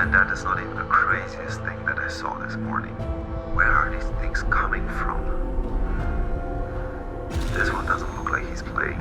And that is not even the craziest thing that I saw this morning. Where are these things coming from? This one doesn't look like he's playing.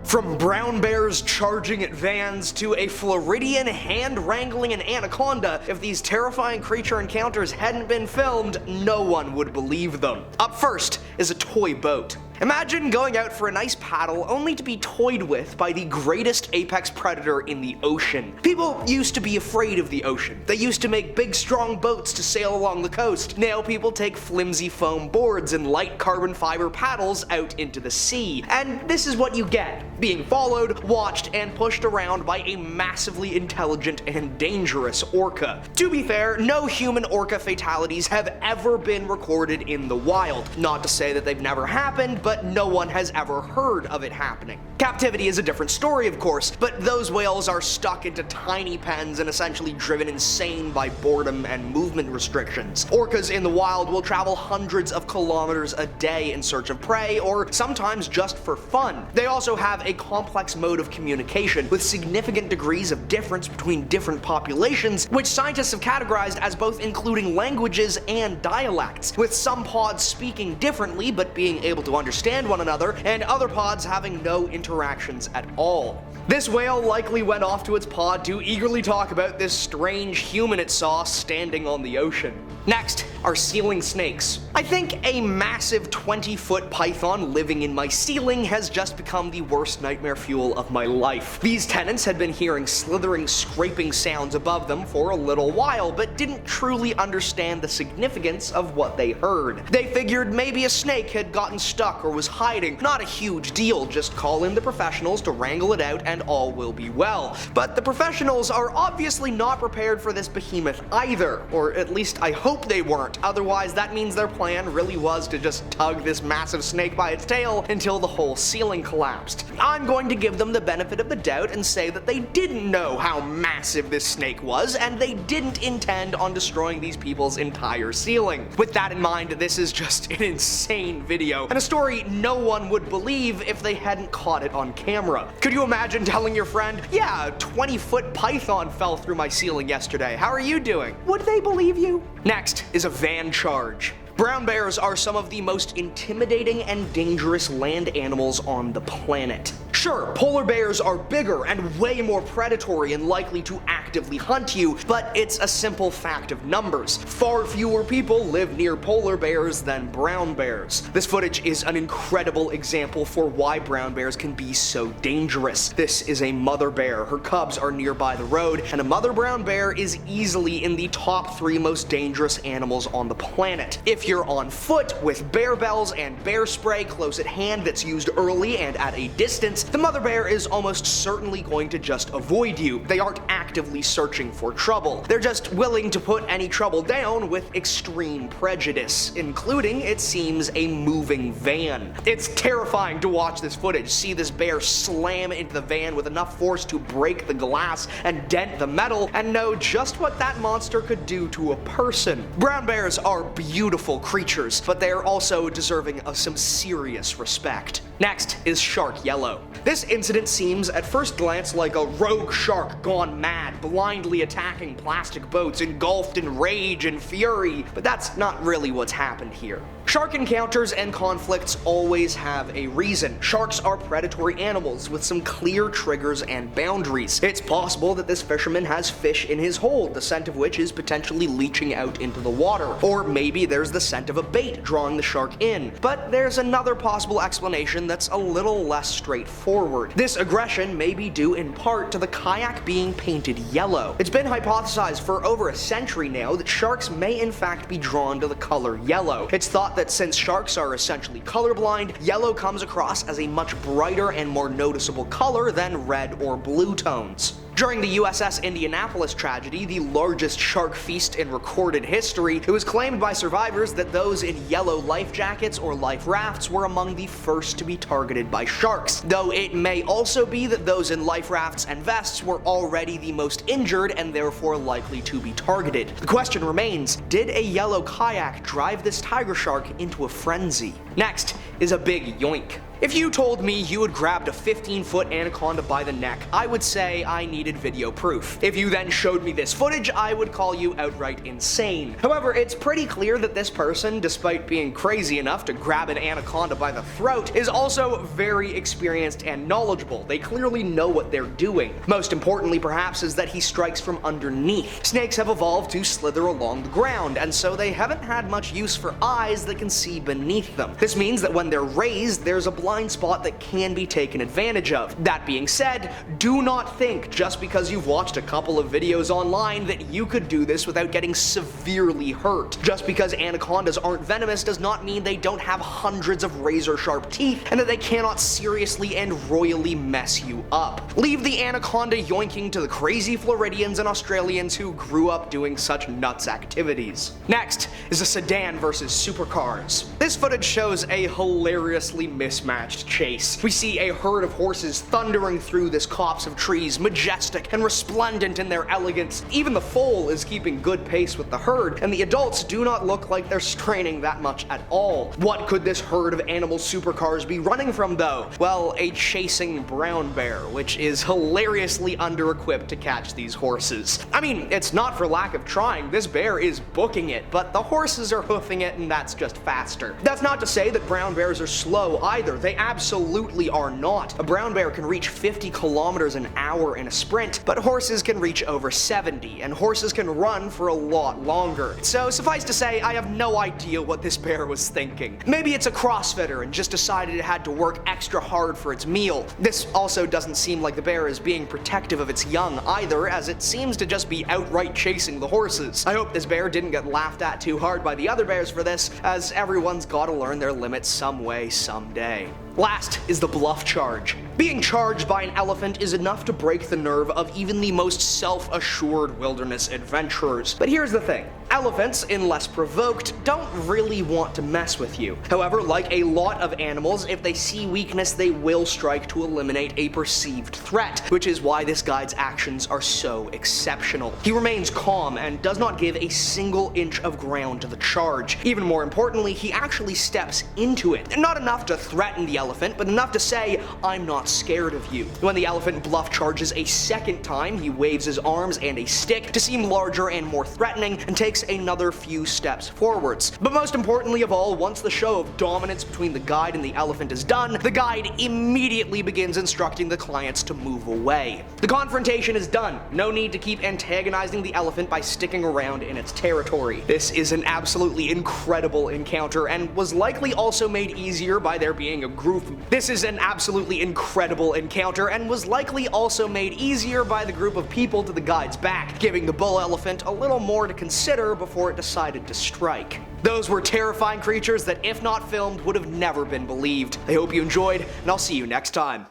From brown bears charging at vans to a Floridian hand-wrangling an anaconda, if these terrifying creature encounters hadn't been filmed, no one would believe them. Up first is a toy boat. Imagine going out for a nice paddle only to be toyed with by the greatest apex predator in the ocean. People used to be afraid of the ocean. They used to make big strong boats to sail along the coast. Now people take flimsy foam boards and light carbon fiber paddles out into the sea. And this is what you get: being followed, watched, and pushed around by a massively intelligent and dangerous orca. To be fair, no human orca fatalities have ever been recorded in the wild. Not to say that they've never happened, but no one has ever heard of it happening. Captivity is a different story, of course, but those whales are stuck into tiny pens and essentially driven insane by boredom and movement restrictions. Orcas in the wild will travel hundreds of kilometers a day in search of prey, or sometimes just for fun. They also have a complex mode of communication with significant degrees of difference between different populations, which scientists have categorized as both including languages and dialects, with some pods speaking differently but being able to understand one another, and other pods having no interactions at all. This whale likely went off to its pod to eagerly talk about this strange human it saw standing on the ocean. Next are ceiling snakes. I think a massive 20-foot python living in my ceiling has just become the worst nightmare fuel of my life. These tenants had been hearing slithering, scraping sounds above them for a little while, but didn't truly understand the significance of what they heard. They figured maybe a snake had gotten stuck or was hiding. Not a huge deal, just call in the professionals to wrangle it out and all will be well. But the professionals are obviously not prepared for this behemoth either, or at least I hope they weren't. Otherwise, that means their plan really was to just tug this massive snake by its tail until the whole ceiling collapsed. I'm going to give them the benefit of the doubt and say that they didn't know how massive this snake was, and they didn't intend on destroying these people's entire ceiling. With that in mind, this is just an insane video, and a story no one would believe if they hadn't caught it on camera. Could you imagine telling your friend, "Yeah, a 20-foot python fell through my ceiling yesterday. How are you doing?" Would they believe you? Next is a van charge. Brown bears are some of the most intimidating and dangerous land animals on the planet. Sure, polar bears are bigger and way more predatory and likely to actively hunt you, but it's a simple fact of numbers. Far fewer people live near polar bears than brown bears. This footage is an incredible example for why brown bears can be so dangerous. This is a mother bear, her cubs are nearby the road, and a mother brown bear is easily in the top 3 most dangerous animals on the planet. If you're on foot with bear bells and bear spray close at hand that's used early and at a distance, the mother bear is almost certainly going to just avoid you. They aren't actively searching for trouble. They're just willing to put any trouble down with extreme prejudice, including, it seems, a moving van. It's terrifying to watch this footage, see this bear slam into the van with enough force to break the glass and dent the metal, and know just what that monster could do to a person. Brown bears are beautiful creatures, but they are also deserving of some serious respect. Next is shark yellow. This incident seems at first glance like a rogue shark gone mad, blindly attacking plastic boats, engulfed in rage and fury, but that's not really what's happened here. Shark encounters and conflicts always have a reason. Sharks are predatory animals with some clear triggers and boundaries. It's possible that this fisherman has fish in his hold, the scent of which is potentially leaching out into the water. Or maybe there's the scent of a bait drawing the shark in. But there's another possible explanation that's a little less straightforward. This aggression may be due in part to the kayak being painted yellow. It's been hypothesized for over a century now that sharks may in fact be drawn to the color yellow. It's thought that since sharks are essentially colorblind, yellow comes across as a much brighter and more noticeable color than red or blue tones. During the USS Indianapolis tragedy, the largest shark feast in recorded history, it was claimed by survivors that those in yellow life jackets or life rafts were among the first to be targeted by sharks, though it may also be that those in life rafts and vests were already the most injured and therefore likely to be targeted. The question remains, did a yellow kayak drive this tiger shark into a frenzy? Next is a big yoink. If you told me you had grabbed a 15-foot anaconda by the neck, I would say I needed video proof. If you then showed me this footage, I would call you outright insane. However, it's pretty clear that this person, despite being crazy enough to grab an anaconda by the throat, is also very experienced and knowledgeable. They clearly know what they're doing. Most importantly, perhaps, is that he strikes from underneath. Snakes have evolved to slither along the ground, and so they haven't had much use for eyes that can see beneath them. This means that when they're raised, there's a blind spot that can be taken advantage of. That being said, do not think just because you've watched a couple of videos online that you could do this without getting severely hurt. Just because anacondas aren't venomous does not mean they don't have hundreds of razor-sharp teeth and that they cannot seriously and royally mess you up. Leave the anaconda yoinking to the crazy Floridians and Australians who grew up doing such nuts activities. Next is a sedan versus supercars. This footage shows a hilariously mismatched chase. We see a herd of horses thundering through this copse of trees, majestic and resplendent in their elegance. Even the foal is keeping good pace with the herd, and the adults do not look like they're straining that much at all. What could this herd of animal supercars be running from though? Well, a chasing brown bear, which is hilariously under-equipped to catch these horses. I mean, it's not for lack of trying, this bear is booking it, but the horses are hoofing it and that's just faster. That's not to say that brown bears are slow either. They absolutely are not. A brown bear can reach 50 kilometers an hour in a sprint, but horses can reach over 70, and horses can run for a lot longer. So suffice to say, I have no idea what this bear was thinking. Maybe it's a CrossFitter and just decided it had to work extra hard for its meal. This also doesn't seem like the bear is being protective of its young either, as it seems to just be outright chasing the horses. I hope this bear didn't get laughed at too hard by the other bears for this, as everyone's gotta learn their limits some way, someday. Last is the bluff charge. Being charged by an elephant is enough to break the nerve of even the most self-assured wilderness adventurers. But here's the thing. Elephants, unless provoked, don't really want to mess with you. However, like a lot of animals, if they see weakness, they will strike to eliminate a perceived threat, which is why this guide's actions are so exceptional. He remains calm and does not give a single inch of ground to the charge. Even more importantly, he actually steps into it. Not enough to threaten the elephant, but enough to say, "I'm not scared of you." When the elephant bluff charges a second time, he waves his arms and a stick to seem larger and more threatening, and takes another few steps forwards. But most importantly of all, once the show of dominance between the guide and the elephant is done, the guide immediately begins instructing the clients to move away. The confrontation is done. No need to keep antagonizing the elephant by sticking around in its territory. This is an absolutely incredible encounter, and was likely also made easier by there being a group. This is an absolutely incredible encounter, and was likely also made easier by the group of people to the guide's back, giving the bull elephant a little more to consider before it decided to strike. Those were terrifying creatures that, if not filmed, would have never been believed. I hope you enjoyed, and I'll see you next time.